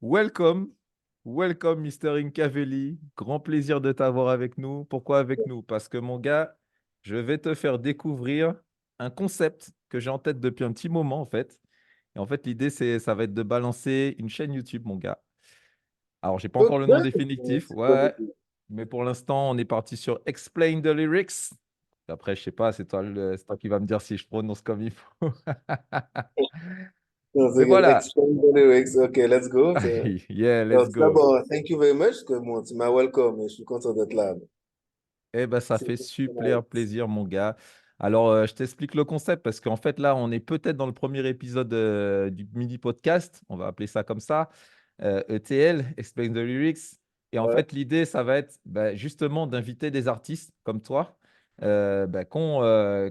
Welcome, welcome, Mister Incavelli. Grand plaisir de t'avoir avec nous. Pourquoi avec nous? Parce que mon gars, je vais te faire découvrir un concept que j'ai en tête depuis un petit moment, en fait. Et en fait, l'idée, ça va être de balancer une chaîne YouTube, mon gars. Alors, j'ai pas Ok, encore le nom définitif, ouais, mais pour l'instant, on est parti sur Explain the Lyrics. Après, je sais pas, c'est toi qui vas me dire si je prononce comme il faut. sounds Mais like an voilà. explain the lyrics. Okay, let's go. Yeah, let's Tout go. d'abord, thank you very much. Que bon, tu m'as welcome et je suis content d'être là. Eh ben, ça C'est fait super nice. plaisir, mon gars. Alors, je t'explique le concept parce qu'en fait, là, on est peut-être dans le premier épisode du mini podcast. On va appeler ça comme ça. ETL, Explain the Lyrics. Et en Ouais. fait, l'idée, ça va être justement d'inviter des artistes comme toi voilà,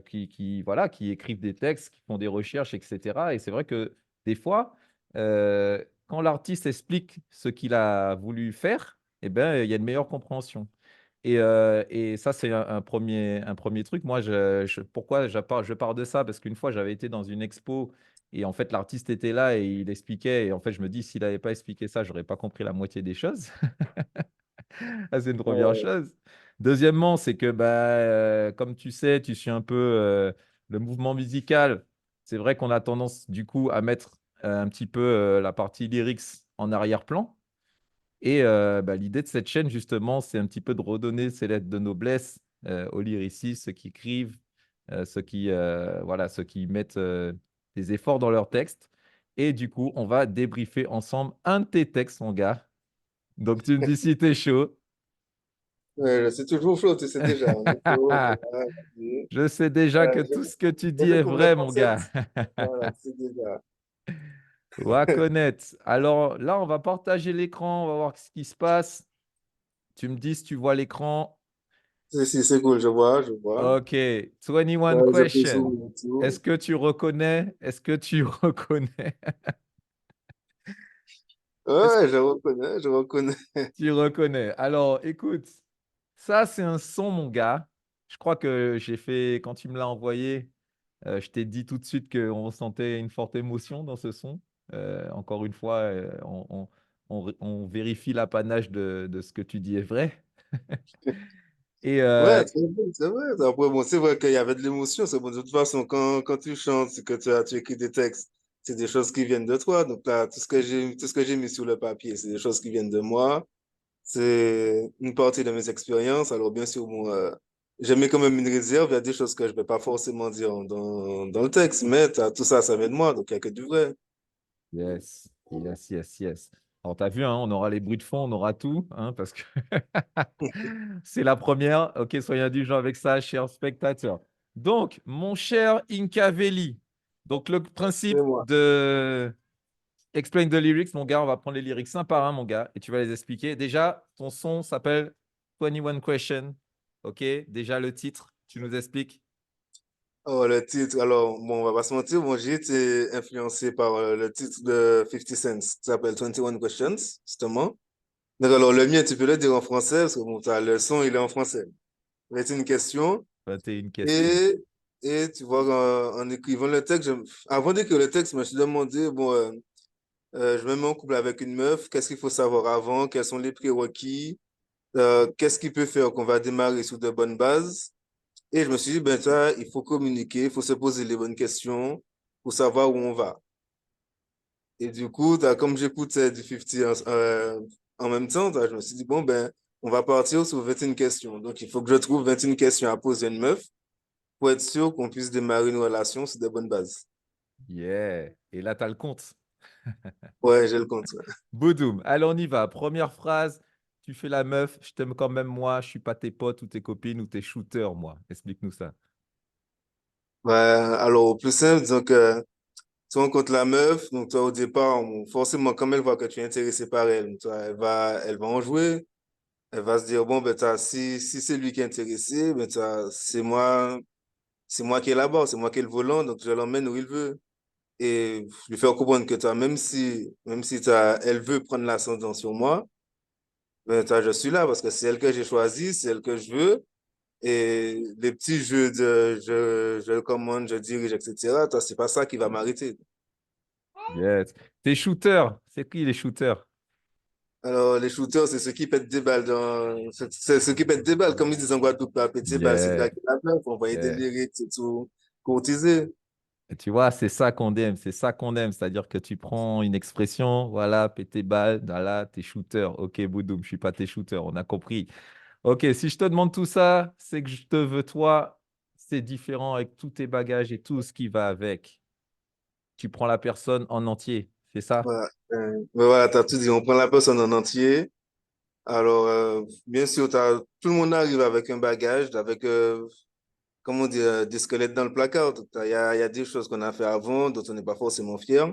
qui écrivent des textes, qui font des recherches, etc. Et c'est vrai que des fois, quand l'artiste explique ce qu'il a voulu faire, eh ben, il y a une meilleure compréhension. Et ça, c'est un premier truc. Moi, pourquoi je pars de ça? Parce qu'une fois, j'avais été dans une expo et en fait, l'artiste était là et il expliquait. Et en fait, je me dis, s'il n'avait pas expliqué ça, je n'aurais pas compris la moitié des choses. Ça, c'est une première Ouais. chose. Deuxièmement, c'est que, comme tu sais, tu suis un peu le mouvement musical. C'est vrai qu'on a tendance, du coup, à mettre un petit peu la partie lyrics en arrière-plan. Et l'idée de cette chaîne, justement, c'est un petit peu de redonner ces lettres de noblesse aux lyricistes, ceux qui écrivent, ceux qui mettent des efforts dans leurs textes. Et du coup, on va débriefer ensemble un de tes textes, mon gars. Donc, tu me dis si t'es chaud. Ouais, je suis toujours chaud, tu sais déjà. On est chaud, voilà, vas-y. Je sais déjà Voilà, que tout ce que tu je dis est découvre le vrai, mon gars. concept. Voilà, tu sais déjà. Va connaître. Alors là, on va partager l'écran, on va voir ce qui se passe. Tu me dis si tu vois l'écran. Si, c'est cool, je vois, je vois. Ok, 21 Ouais, je peux question. zoomer et Est-ce tout. que tu reconnais? Est-ce que tu reconnais? Est-ce que Ouais, je reconnais, je reconnais. tu reconnais? Alors, écoute, ça, c'est un son, mon gars. Je crois que j'ai fait, quand tu me l'as envoyé, je t'ai dit tout de suite qu'on sentait une forte émotion dans ce son. Encore une fois, on vérifie l'apanage de ce que tu dis est vrai. Et Ouais, très bien, c'est vrai. Après, bon, c'est vrai qu'il y avait de l'émotion. C'est bon, de toute façon, quand tu chantes, c'est que tu écris des textes, c'est des choses qui viennent de toi. Donc là, tout ce que j'ai mis sur le papier, c'est des choses qui viennent de moi. C'est une partie de mes expériences. Alors, bien sûr, bon, j'ai mis quand même une réserve. Il y a des choses que je ne vais pas forcément dire dans le texte, mais tout ça, ça vient de moi. Donc, il n'y a que du vrai. yes, yes, yes, yes. Alors, tu as vu, hein, on aura les bruits de fond, on aura tout, hein, parce que c'est la première. Ok, soyez indulgents avec ça, chers spectateurs. Donc, mon cher Incavelli, donc le C'est principe moi. de Explain the lyrics, mon gars, on va prendre les lyrics un par un, mon gars, et tu vas les expliquer. Déjà, ton son s'appelle 21 Question. Ok, déjà le titre, tu nous expliques. Oh, le titre, alors, bon, on va pas se mentir, bon, j'ai été influencé par le titre de 50 Cent qui s'appelle 21 Questions, justement. Donc, alors, le mien, tu peux le dire en français, parce que bon, le son, il est en français. C'est une question. 21 questions. Et, et tu vois, en écrivant le texte, avant d'écrire le texte, je me suis demandé, bon, je me mets en couple avec une meuf, qu'est-ce qu'il faut savoir avant, quels sont les prérequis, qu'est-ce qui peut faire qu'on va démarrer sur de bonnes bases. Et je me suis dit, ben, ça, il faut communiquer, il faut se poser les bonnes questions pour savoir où on va. Et du coup, comme j'écoutais du 50 en même temps, je me suis dit, bon, ben, on va partir sur 21 questions. Donc, il faut que je trouve 21 questions à poser à une meuf pour être sûr qu'on puisse démarrer une relation sur de bonnes bases. Yeah. Et là, tu as le compte. Ouais, j'ai le compte. Ouais. Boudoum. Allez, on y va. Première phrase. Tu fais la meuf. Je t'aime quand même, moi. Je suis pas tes potes ou tes copines ou tes shooters, moi. Explique-nous ça. Ouais, alors, au plus simple, disons que tu rencontres la meuf, donc toi, au départ, forcément, comme elle voit que tu es intéressé par elle, toi, elle va en jouer. Elle va se dire, bon, ben, si c'est lui qui est intéressé, ben, c'est moi qui est là-bas, c'est moi qui est le volant, donc je l'emmène où il veut. Et lui faire comprendre que toi, même si elle veut prendre l'ascendant sur moi, ben, toi, je suis là parce que c'est elle que j'ai choisie, c'est elle que je veux. Et les petits jeux de je le commande, je dirige, etc., toi, c'est pas ça qui va m'arrêter. Yes. Tes shooters. C'est qui les shooters? Alors, les shooters, c'est ceux qui pètent des balles c'est ceux qui pètent des balles, comme ils disent en Guadeloupe, là, péter des balles, c'est Yeah, claquer la balle, faut envoyer des yeah. lyrics, c'est tout courtiser. Et tu vois, c'est ça qu'on aime, c'est ça qu'on aime. C'est-à-dire que tu prends une expression, voilà, pété balle, voilà, t'es shooter. Ok, Boudoum, je suis pas tes shooters, on a compris. Ok, si je te demande tout ça, c'est que je te veux toi, c'est différent avec tous tes bagages et tout ce qui va avec. Tu prends la personne en entier, c'est ça? Voilà, mais voilà, t'as tout dit, on prend la personne en entier. Alors, bien sûr, tout le monde arrive avec un bagage, avec, comment dire, des squelettes dans le placard. Il y a des choses qu'on a fait avant, dont on n'est pas forcément fier.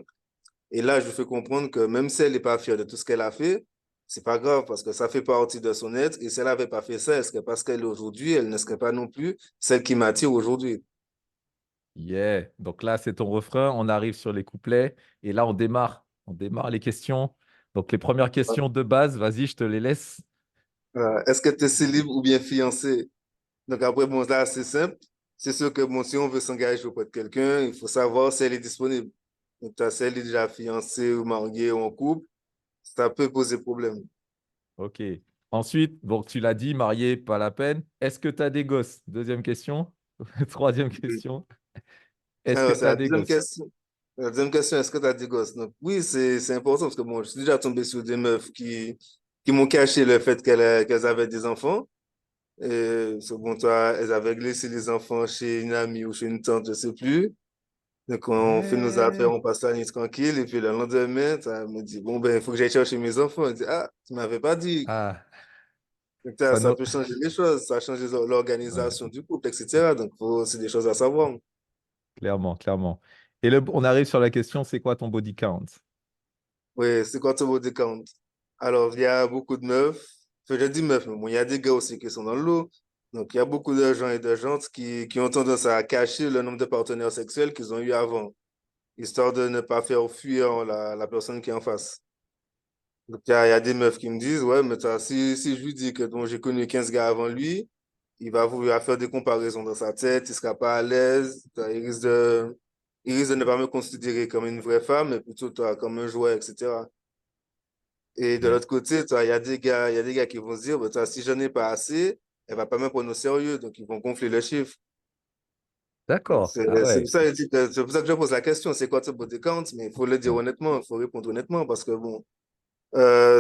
Et là, je fais comprendre que même si elle n'est pas fière de tout ce qu'elle a fait, c'est pas grave parce que ça fait partie de son être. Et si elle n'avait pas fait ça, elle serait pas ce qu'elle est aujourd'hui. Elle ne serait pas non plus celle qui m'attire aujourd'hui. Yeah. Donc là, c'est ton refrain. On arrive sur les couplets et là, on démarre. On démarre les questions. Donc les premières questions de base, vas-y, je te les laisse. Est-ce que tu es célib ou bien fiancé? Donc après, bon, là, c'est simple. C'est sûr que bon, si on veut s'engager auprès de quelqu'un, il faut savoir si elle est disponible. Donc, si elle est déjà fiancée ou mariée ou en couple, ça peut poser problème. Ok. Ensuite, bon, tu l'as dit, marié, pas la peine. Est-ce que tu as des gosses? Deuxième question. Troisième Oui. question. Est-ce que Alors, c'est tu as la des deuxième gosses? question. La deuxième question, est-ce que tu as des gosses? Donc, oui, c'est important parce que bon, je suis déjà tombé sur des meufs qui m'ont caché le fait qu'elles avaient des enfants. Et c'est bon, toi, elles avaient laissé les enfants chez une amie ou chez une tante, je sais plus. Donc, on fait nos affaires, Ouais. on passe la nuit tranquille. Et puis, le lendemain, ça me dit, bon, ben, il faut que j'aille chercher mes enfants. Elle dit, ah, tu m'avais pas dit. Ah, Donc, ça ça nous... peut changer les choses, ça change Ouais, l'organisation du couple, etc. Donc, c'est des choses à savoir. clairement, clairement. Et on arrive sur la question, c'est quoi ton body count? Oui, c'est quoi ton body count? Alors, il y a beaucoup de meufs. Enfin, je dis meufs, mais bon, il y a des gars aussi qui sont dans le lot. Donc, il y a beaucoup de gens et de gens qui ont tendance à cacher le nombre de partenaires sexuels qu'ils ont eu avant, histoire de ne pas faire fuir la personne qui est en face. Donc, il y a des meufs qui me disent, ouais, mais si je lui dis que donc, j'ai connu 15 gars avant lui, il va faire des comparaisons dans sa tête, il sera pas à l'aise, il risque de ne pas me considérer comme une vraie femme, mais plutôt comme un jouet, etc. Et de Yeah. l'autre côté, il y a des gars qui vont se dire, bah, si j'en ai pas assez, elle va pas me prendre au sérieux, donc ils vont gonfler le chiffre. Donc, D'accord. Ah c'est ouais. pour ça, c'est pour ça que je pose la question, c'est quoi ce body count? Mais il faut le dire Ouais. honnêtement, il faut répondre honnêtement, parce que bon,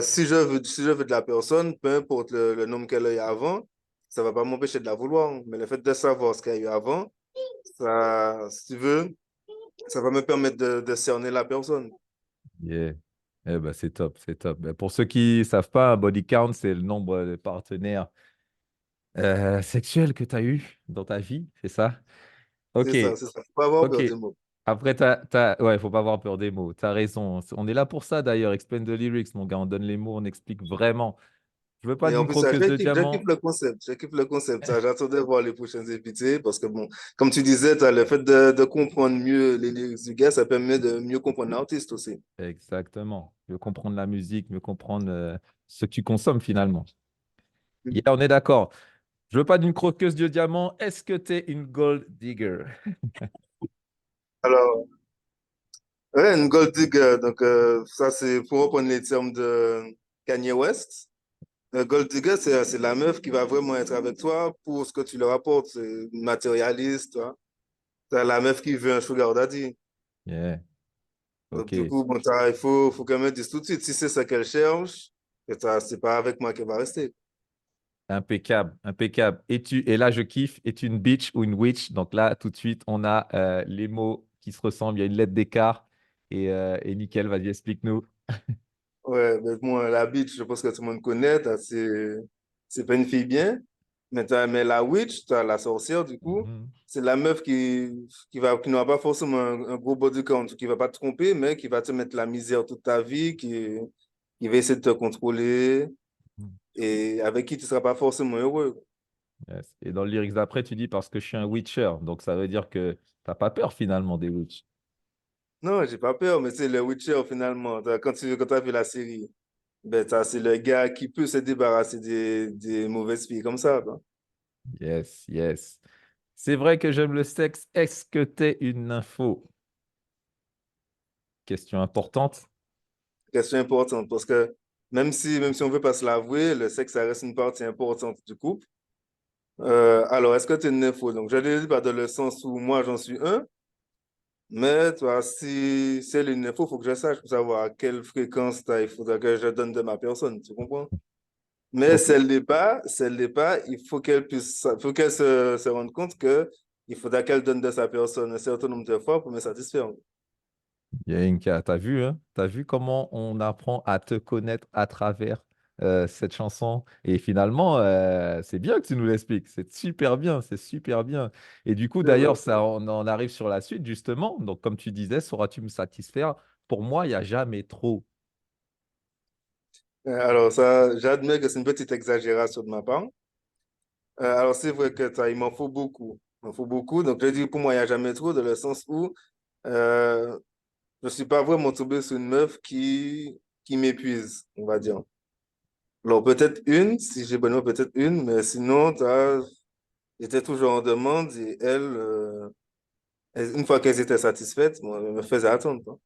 si je veux de la personne, peu importe le nombre qu'elle a eu avant, ça va pas m'empêcher de la vouloir. Mais le fait de savoir ce qu'elle a eu avant, ça, si tu veux, ça va me permettre de cerner la personne. Yeah. Eh ben, c'est top, c'est top. Ben, pour ceux qui ne savent pas, un body count, c'est le nombre de partenaires sexuels que tu as eu dans ta vie, c'est ça? Ok, C'est ça, c'est ça. Faut pas avoir ok. peur des mots. Après, ouais, faut pas avoir peur des mots. Tu as raison. On est là pour ça d'ailleurs. Explain the lyrics, mon gars. On donne les mots, on explique vraiment. Je veux pas Et en d'une plus, croqueuse de je kiffe diamant. le concept. Je kiffe le concept. J'attends de voir les prochaines invités parce que, bon, comme tu disais, le fait de comprendre mieux les lyrics du gars, ça permet de mieux comprendre l'artiste aussi. Exactement. Mieux comprendre la musique, mieux comprendre ce que tu consommes finalement. Yeah, on est d'accord. Je veux pas d'une croqueuse de diamant. Est-ce que tu es une gold digger? Alors, ouais, une gold digger, donc ça, c'est pour reprendre les termes de Kanye West. Gold digger, c'est la meuf qui va vraiment être avec toi pour ce que tu leur apportes. C'est une matérialiste, tu vois. C'est la meuf qui veut un sugar daddy. Yeah, Donc, du ok. coup, bon, faut qu'elle me dise tout de suite si c'est ça qu'elle cherche, que c'est pas avec moi qu'elle va rester. Impeccable, impeccable. Et là, je kiffe, est une bitch ou une witch. Donc là, tout de suite, on a les mots qui se ressemblent. Il y a une lettre d'écart. Et nickel, vas-y, explique-nous. Ouais, mais moi, la bitch, je pense que tout le monde connaît, c'est pas une fille bien. Mais la witch, la sorcière, du coup, Mhm. c'est la meuf qui n'aura pas forcément un gros body count, qui va pas te tromper, mais qui va te mettre la misère toute ta vie, qui va essayer de te contrôler Mhm. et avec qui tu seras pas forcément heureux. Yes. Et dans le lyrics d'après, tu dis parce que je suis un witcher. Donc ça veut dire que t'as pas peur finalement des witches. Non, j'ai pas peur, mais c'est le Witcher finalement. Quand tu as vu la série, ben, c'est le gars qui peut se débarrasser des mauvaises filles comme ça, quoi. Yes, yes. C'est vrai que j'aime le sexe. Est-ce que t'es une info? Question importante. Question importante parce que même si on veut pas se l'avouer, le sexe, ça reste une partie importante du couple. Alors, est-ce que tu es une nympho? Donc, je ne le dis pas dans le sens où moi, j'en suis un, mais toi, si elle est une nympho, il faut que je sache pour savoir à quelle fréquence il faudra que je donne de ma personne, tu comprends? Mais Ok. si elle l'est pas, il faut qu'elle se rende compte que il faudra qu'elle donne de sa personne un certain nombre de fois pour me satisfaire. Yenka, t'as vu, hein? T'as vu comment on apprend à te connaître à travers cette chanson? Et finalement, c'est bien que tu nous l'expliques. C'est super bien, c'est super bien. Et du coup, C'est vrai. d'ailleurs, ça, on en arrive sur la suite, justement. Donc, comme tu disais, sauras-tu me satisfaire? Pour moi, il n'y a jamais trop. Alors ça, j'admets que c'est une petite exagération de ma part. Alors c'est vrai que il m'en faut beaucoup. Il m'en faut beaucoup. Donc je dis pour moi, il n'y a jamais trop, dans le sens où euh, je ne suis pas vraiment tombé sur une meuf qui m'épuise, on va dire. Alors peut-être une, si j'ai besoin, peut-être une, mais sinon, j'étais toujours en demande et une fois qu'elles étaient satisfaites, moi, elles me faisaient attendre, quoi.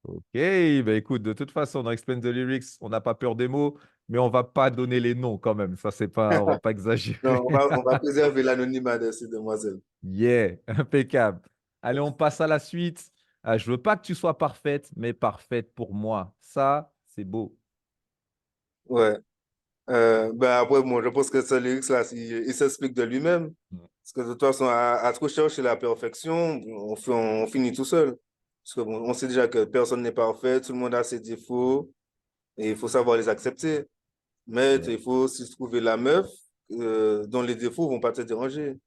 Ok, ben écoute, de toute façon, dans Explain the Lyrics, on n'a pas peur des mots, mais on va pas donner les noms quand même. Ça, c'est pas, on va pas exagérer. Non, on va préserver l'anonymat de ces demoiselles. Yeah, impeccable. Allez, on passe à la suite. Je veux pas que tu sois parfaite, mais parfaite pour moi. Ça, c'est beau. Ouais. Ben après, bon, je pense que ce lyrics-là, il s'explique de lui-même. Mm. Parce que de toute façon, à trop chercher la perfection, on finit tout seul. Parce que bon, on sait déjà que personne n'est parfait, tout le monde a ses défauts, et il faut savoir les accepter. Mais Yeah. il faut aussi trouver la meuf dont les défauts vont pas te déranger.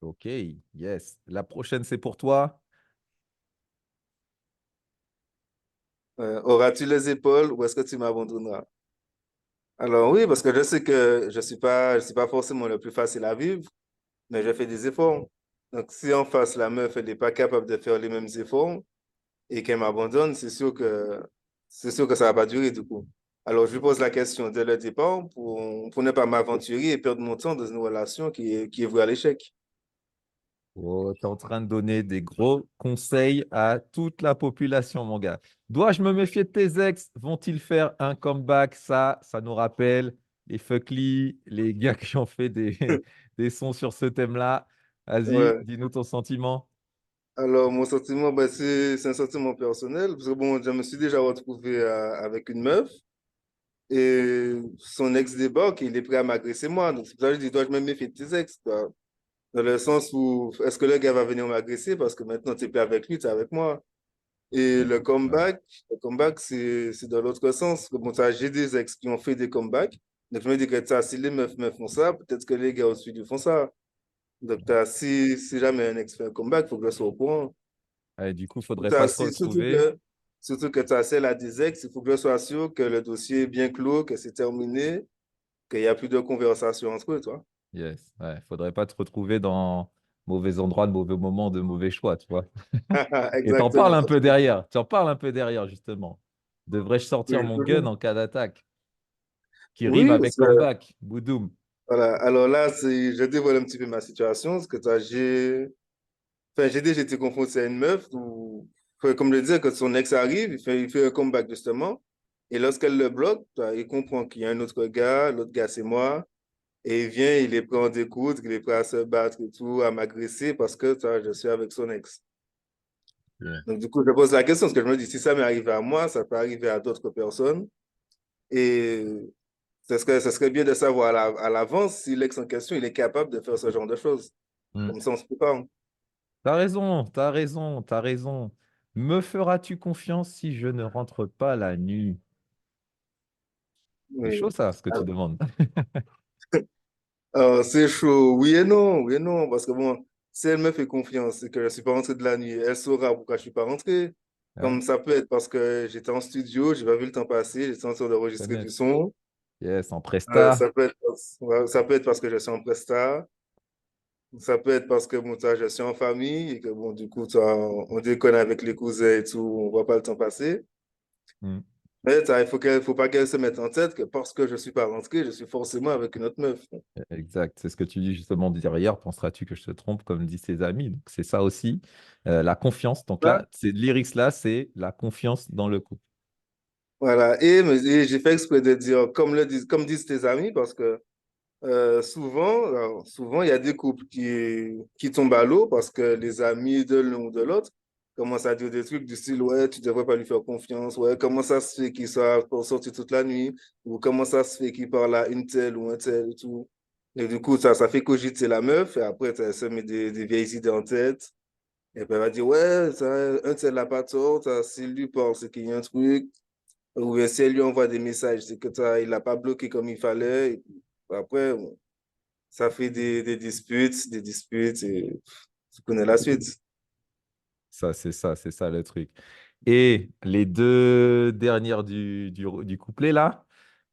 Ok, yes. La prochaine, c'est pour toi. Auras-tu les épaules ou est-ce que tu m'abandonneras? Alors oui, parce que je sais que je suis pas forcément le plus facile à vivre, mais je fais des efforts. Donc si en face, la meuf, elle n'est pas capable de faire les mêmes efforts, et qu'elle m'abandonne, c'est sûr que ça va pas durer du coup. Alors, je lui pose la question dès le départ pour ne pas m'aventurer et perdre mon temps dans une relation qui est vouée à l'échec. Oh, tu es en train de donner des gros conseils à toute la population, mon gars. Dois-je me méfier de tes ex? Vont-ils faire un comeback? Ça nous rappelle les Fuckly, les gars qui ont fait des sons sur ce thème-là. Vas-y, Ouais. dis-nous ton sentiment. Alors, mon sentiment, ben, c'est un sentiment personnel, parce que bon, je me suis déjà retrouvé avec une meuf et son ex débarque et il est prêt à m'agresser moi. Donc, c'est pour ça que je dis, dois-je me méfier de tes ex, quoi. Dans le sens où, est-ce que le gars va venir m'agresser parce que maintenant, tu n'es plus avec lui, tu es avec moi. Et Ouais, ouais. le comeback, c'est dans l'autre sens. Bon, ça, j'ai des ex qui ont fait des comebacks. Donc, je me dis que ça, si les meufs font ça, peut-être que les gars aussi lui font ça. Donc, si jamais un ex fait un comeback, il faut que je sois au courant. Ouais, du coup, il ne faudrait pas se Surtout retrouver. que tu as celle à des ex, il faut que je sois sûr que le dossier est bien clos, que c'est terminé, qu'il n'y a plus de conversation entre eux, toi. Yes. Ouais, faudrait pas te retrouver dans mauvais endroit, de mauvais moments, de mauvais choix, tu vois. Et t'en parles Exactement. un peu derrière. Tu en parles un peu derrière, justement. Devrais-je sortir Oui, mon gun toujours. en cas d'attaque? Qui rime Oui, parce avec que comeback. Boudoum. voilà. Alors là, je dévoile un petit peu ma situation, parce que enfin, j'ai déjà été confronté à une meuf où, enfin, comme je le disais, quand son ex arrive, il fait un comeback justement. Et lorsqu'elle le bloque, il comprend qu'il y a un autre gars, l'autre gars c'est moi. Et il vient, il est prêt à en découdre, il est prêt à se battre et tout, à m'agresser parce que je suis avec son ex. Yeah. Donc du coup, je pose la question parce que je me dis, si ça m'est arrivé à moi, ça peut arriver à d'autres personnes. Et ce serait bien de savoir à l'avance si l'ex en question, il est capable de faire ce genre de choses. Hmm. Comme ça, on se prépare. T'as raison, t'as raison, t'as raison. Me feras-tu confiance si je ne rentre pas la nuit? C'est chaud Oui. ça, ce que tu demandes. C'est chaud, oui et non, parce que bon, si elle me fait confiance et que je ne suis pas rentré de la nuit, elle saura pourquoi je ne suis pas rentré. Hein? Comme ça peut être parce que j'étais en studio, j'ai pas vu le temps passer, j'étais en train d'enregistrer du Connaître. son. Yes, en presta. Ça peut être parce que je suis en prestat. Ça peut être parce que bon, je suis en famille et que bon, du coup, on déconne avec les cousins et tout, on voit pas le temps passer. Hmm. Mais faut pas qu'elle se mette en tête que parce que je suis pas rentré, je suis forcément avec une autre meuf. Exact, c'est ce que tu dis justement derrière. Penseras-tu que je te trompe, comme disent ses amis? Donc, c'est ça aussi, la confiance. Donc Là, là, ces lyrics-là, c'est la confiance dans le couple. Voilà. Et j'ai fait exprès de dire, comme disent tes amis, parce que souvent, il y a des couples qui tombent à l'eau parce que les amis de l'un ou de l'autre commencent à dire des trucs du style, ouais, tu devrais pas lui faire confiance, ouais, comment ça se fait qu'il soit pour sortir toute la nuit, ou comment ça se fait qu'il parle à une telle ou un tel et tout. Et du coup, ça fait cogiter la meuf, et après, elle se met des vieilles idées en tête. Et puis elle va dire, ouais, ça, un tel n'a pas tort, s'il lui parle, c'est qu'il y a un truc. Ou bien si elle lui envoie des messages, c'est que il l'a pas bloqué comme il fallait. Et puis, après, bon, ça fait des disputes, et tu connais la suite. C'est ça le truc. Et les deux dernières du couplet, là,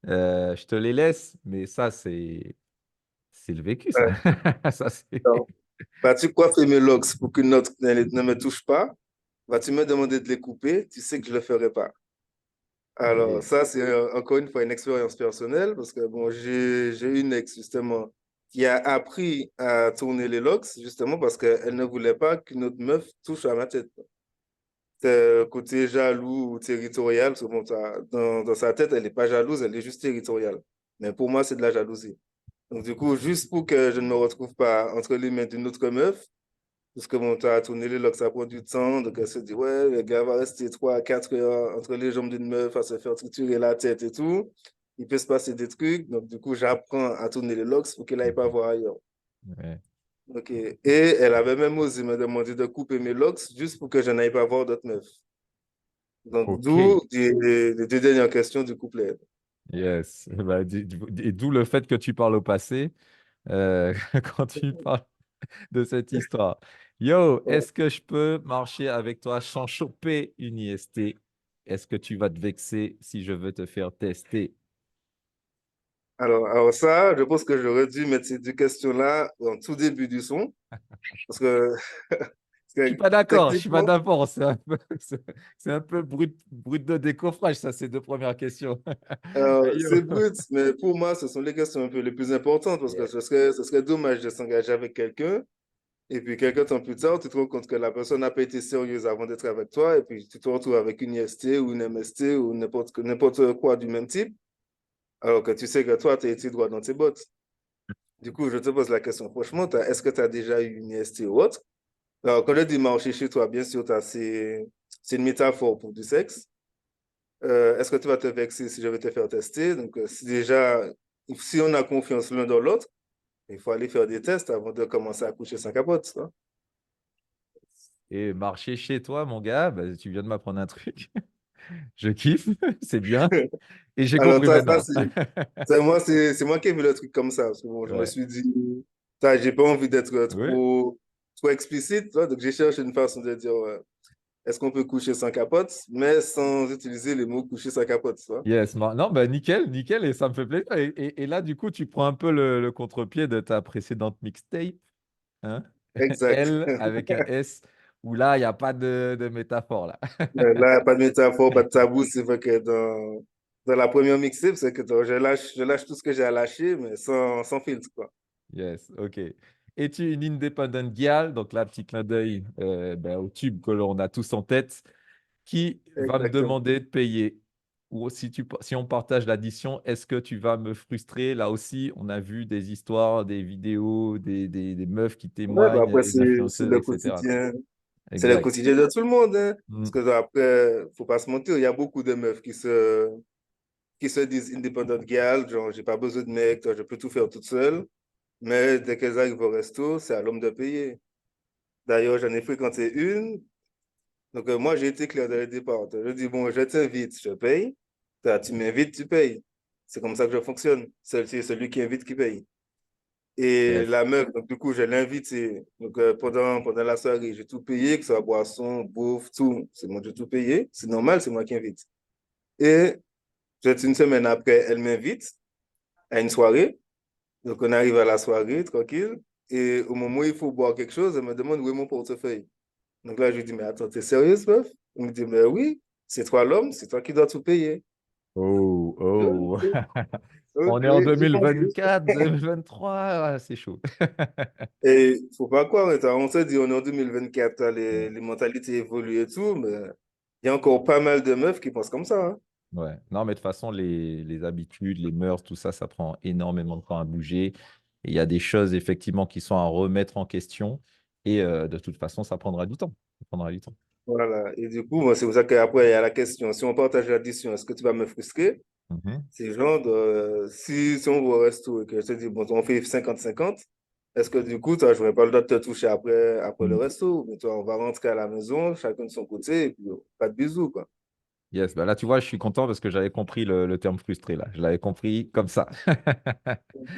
je te les laisse, mais ça, c'est le vécu, ça. Ouais. Ça, c'est... Donc, vas-tu coiffer mes locks pour qu'une autre ne me touche pas? Vas-tu me demander de les couper? Tu sais que je ne le ferai pas. Alors, Et- ça, c'est encore une fois une expérience personnelle parce que bon, j'ai une ex justement qui a appris à tourner les locks justement parce qu'elle ne voulait pas qu'une autre meuf touche à ma tête. C'est côté jaloux ou territorial, parce que bon, dans sa tête, elle n'est pas jalouse, elle est juste territoriale. Mais pour moi, c'est de la jalousie. Donc, du coup, juste pour que je ne me retrouve pas entre les mains d'une autre meuf, parce que bon, t'as tourné les locks, ça prend du temps, donc elle se dit, ouais, le gars va rester 3 à 4 heures entre les jambes d'une meuf à se faire triturer la tête et tout. Il peut se passer des trucs, donc du coup, j'apprends à tourner les locks pour qu'elle n'aille pas voir ailleurs. ouais. Ok. Et elle avait même osé me demander de couper mes locks juste pour que je n'aille pas voir d'autres meufs. Donc, Ok. d'où les deux dernières questions du couplet. Yes. Bah, et d'où le fait que tu parles au passé quand tu parles de cette histoire. Yo, Ouais. est-ce que je peux marcher avec toi sans choper une IST? Est-ce que tu vas te vexer si je veux te faire tester? Alors ça, je pense que j'aurais dû mettre ces deux questions-là en tout début du son, parce que, parce Je suis que pas d'accord, je suis pas techniquement, d'accord. C'est un peu brut de décoffrage, ça, ces deux premières questions. Hey, yo. c'est brut, mais pour moi, ce sont les questions un peu les plus importantes, parce que Yeah. ce serait dommage de s'engager avec quelqu'un, et puis quelques temps plus tard, tu te rends compte que la personne n'a pas été sérieuse avant d'être avec toi, et puis tu te retrouves avec une IST ou une MST ou n'importe quoi du même type, alors que tu sais que toi, tu as été droit dans tes bottes. Du coup, je te pose la question, franchement, est-ce que tu as déjà eu une IST ou autre? Alors, quand je dis marcher chez toi, bien sûr, c'est une métaphore pour du sexe. Est-ce que tu vas te vexer si je vais te faire tester? Donc, si on a confiance l'un dans l'autre, il faut aller faire des tests avant de commencer à coucher sans capote, hein. Et marcher chez toi, mon gars, bah, tu viens de m'apprendre un truc. Je kiffe, c'est bien. Et j'ai Alors, compris ça, maintenant. c'est moi qui ai vu le truc comme ça. Parce que bon, je me Ouais. suis dit, ça, j'ai pas envie d'être Oui. trop explicite, hein. Donc j'ai cherché une façon de dire, est-ce qu'on peut coucher sans capote, mais sans utiliser les mots coucher sans capote, hein. Yes, non, bah nickel, nickel, et ça me fait plaisir. Et là, du coup, tu prends un peu le contre-pied de ta précédente mixtape, hein? Exact. L avec un S, où là, il n'y a pas de métaphore, là. Là, pas de métaphore, pas de tabou. C'est vrai que dans la première mixtape, c'est que je lâche tout ce que j'ai à lâcher, mais sans filtre, quoi. Yes, ok. Es-tu une independent girl? Donc là, petit clin d'œil ben, au tube que l'on a tous en tête. Qui va me Exactement. demander de payer? Ou si on partage l'addition, est-ce que tu vas me frustrer? Là aussi, on a vu des histoires, des vidéos, des meufs qui Ouais, bah témoignent, après, des c'est influenceuses, le etc. quoi. quotidien. C'est le Exact. quotidien de tout le monde, hein. Mm. Parce que après, faut pas se mentir, il y a beaucoup de meufs qui se disent independent girl, genre, j'ai pas besoin de mec, je peux tout faire toute seule. Mais dès qu'elles arrivent au resto, c'est à l'homme de payer. D'ailleurs, j'en ai fréquenté une. Donc, moi, j'ai été clair dès le départ. Je dis, bon, je t'invite, je paye. Toi, tu m'invites, tu payes. C'est comme ça que je fonctionne. C'est celui qui invite qui paye. Et Yes. la meuf, donc du coup, je l'ai invitée. Donc, pendant la soirée, j'ai tout payé, que ce soit boisson, bouffe, tout. C'est moi, j'ai tout payé. C'est normal, c'est moi qui invite. Et peut-être une semaine après, elle m'invite à une soirée. Donc, on arrive à la soirée, tranquille. Et au moment où il faut boire quelque chose, elle me demande où est mon portefeuille. Donc là, je lui dis, mais attends, t'es sérieuse, meuf? Il me dit, mais oui, c'est toi l'homme, c'est toi qui dois tout payer. Oh, oh. Ok, On ok, est en j'ai compris. 2024, 2023, ah, c'est chaud. Et il faut pas croire, hein, on se dit, on est en 2024, hein, les mentalités évoluent et tout, mais il y a encore pas mal de meufs qui pensent comme ça, hein. Ouais. Non, mais de toute façon, les habitudes, les mœurs, tout ça, ça prend énormément de temps à bouger. Et il y a des choses, effectivement, qui sont à remettre en question. Et de toute façon, ça prendra du temps. Ça prendra du temps. Voilà. Et du coup, moi, c'est pour ça qu'après, il y a la question, si on partage l'addition, est-ce que tu vas me frustrer? Mhm. C'est genre, si on va au resto et que je te dis, bon, on fait 50-50, est-ce que du coup, toi, je n'aurais pas le droit de te toucher après le Mm. resto? Mais toi, on va rentrer à la maison, chacun de son côté, et puis pas de bisous, quoi. Yes, bah là, tu vois, je suis content parce que j'avais compris le terme frustré, là. Je l'avais compris comme ça.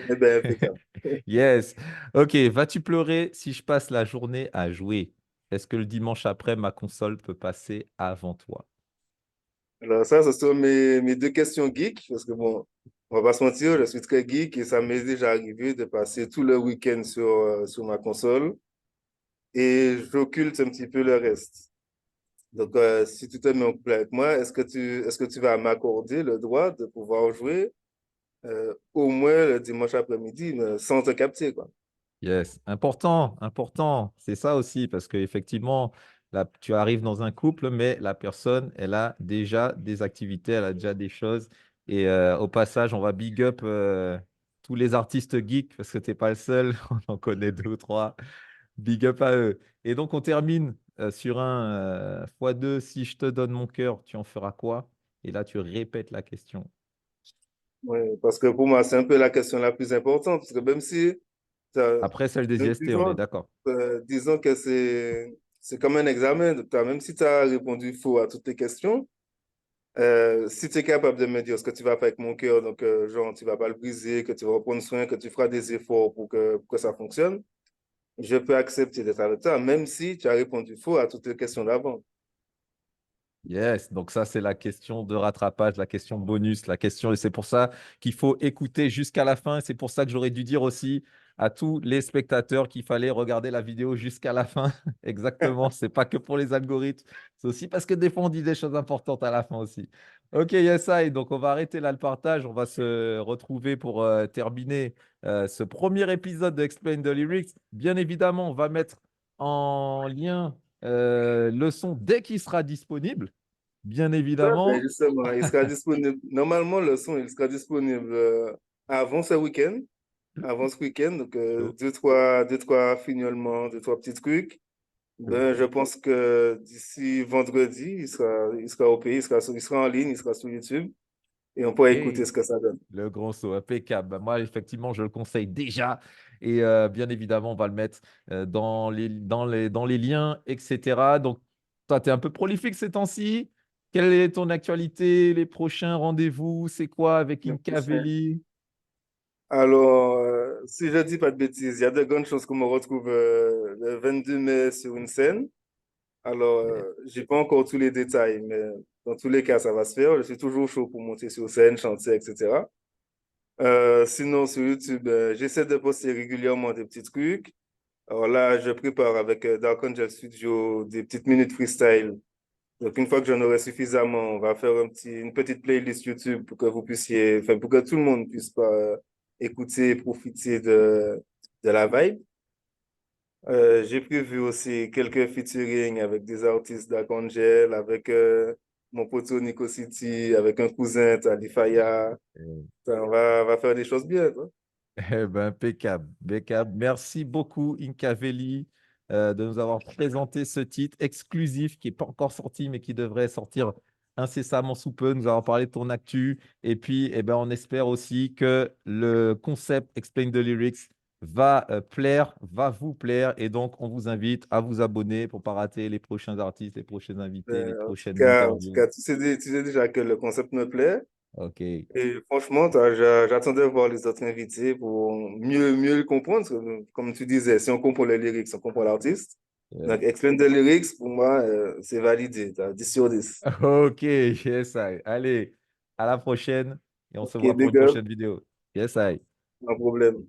Eh bien, impeccable. Yes. Ok, vas-tu pleurer si je passe la journée à jouer? Est-ce que le dimanche après, ma console peut passer avant toi? Alors ça, ce sont mes deux questions geek, parce que bon, on va pas se mentir, je suis très geek et ça m'est déjà arrivé de passer tout le week-end sur ma console et j'occulte un petit peu le reste. Donc, si tu te mets en couple avec moi, est-ce que tu vas m'accorder le droit de pouvoir jouer au moins le dimanche après-midi, mais sans te capter, quoi? Yes, important, important. C'est ça aussi, parce qu'effectivement, là, tu arrives dans un couple, mais la personne, elle a déjà des activités, elle a déjà des choses. Et au passage, on va big up tous les artistes geeks, parce que tu n'es pas le seul, on en connaît deux ou trois. Big up à eux. Et donc, on termine sur un x2. Si je te donne mon cœur, tu en feras quoi? Et là, tu répètes la question. Ouais, parce que pour moi, c'est un peu la question la plus importante, parce que même si Après, celle des même IST, on est disons, d'accord. disons que c'est comme un examen. Donc, même si tu as répondu faux à toutes tes questions, si tu es capable de me dire ce que tu vas faire avec mon cœur, donc genre tu vas pas le briser, que tu vas prendre soin, que tu feras des efforts pour que ça fonctionne, je peux accepter d'être avec toi, même si tu as répondu faux à toutes les questions d'avant. Yes, donc ça c'est la question de rattrapage, la question bonus, la question, et c'est pour ça qu'il faut écouter jusqu'à la fin. C'est pour ça que j'aurais dû dire aussi à tous les spectateurs qu'il fallait regarder la vidéo jusqu'à la fin. Exactement, c'est pas que pour les algorithmes, c'est aussi parce que des fois on dit des choses importantes à la fin aussi. Ok, yes, I. Donc on va arrêter là le partage, on va se retrouver pour terminer ce premier épisode de Explain the Lyrics. Bien évidemment, on va mettre en lien le son dès qu'il sera disponible. Bien Ouais, ben évidemment. justement, il sera disponible. Normalement, le son, il sera disponible avant ce week-end. Avant ce week-end, donc Oh, deux, trois fignolements, deux, trois petits trucs. oh. Ben, je pense que d'ici vendredi, il sera au pays, il sera en ligne, il sera sur YouTube et on pourra écouter Et ce que ça donne. le grand saut, impeccable. Bah, moi, effectivement, je le conseille déjà. Et bien évidemment, on va le mettre dans les liens, etc. Donc, toi, tu es un peu prolifique ces temps-ci. Quelle est ton actualité? Les prochains rendez-vous? C'est quoi avec Le Inca prochain. Veli? Alors, si je dis pas de bêtises, il y a de grandes chances qu'on me retrouve le 22 mai sur une scène. Alors, j'ai pas encore tous les détails, mais dans tous les cas, ça va se faire. Je suis toujours chaud pour monter sur scène, chanter, etc. Sinon, sur YouTube, j'essaie de poster régulièrement des petits trucs. Alors là, je prépare avec Dark Angel Studio des petites minutes freestyle. Donc, une fois que j'en aurai suffisamment, on va faire une petite playlist YouTube pour que vous puissiez, enfin, pour que tout le monde puisse pas écouter et profiter de la vibe. J'ai prévu aussi quelques featuring avec des artistes d'Arcangel, avec mon poteau Nico City, avec un cousin, Talifaya. On va faire des choses bien, quoi. Eh ben, impeccable, impeccable. Merci beaucoup, Inca Veli, de nous avoir présenté ce titre exclusif qui n'est pas encore sorti, mais qui devrait sortir incessamment sous peu. Nous avons parlé de ton actu. Et puis, eh ben, on espère aussi que le concept Explain the Lyrics va plaire, va vous plaire. Et donc, on vous invite à vous abonner pour ne pas rater les prochains artistes, les prochains invités, les prochaines En tout interviews. cas, tu sais déjà que le concept me plaît. OK. Et franchement, j'attendais de voir les autres invités pour mieux le comprendre. Parce que, comme tu disais, si on comprend les lyrics, on comprend l'artiste. Euh, Donc, Explain the Lyrics, pour moi, c'est validé. T'as 10 sur 10. OK, yes, I. Allez, à la prochaine et on se Ok, voit pour big une up, prochaine vidéo. Yes, I. pas de problème.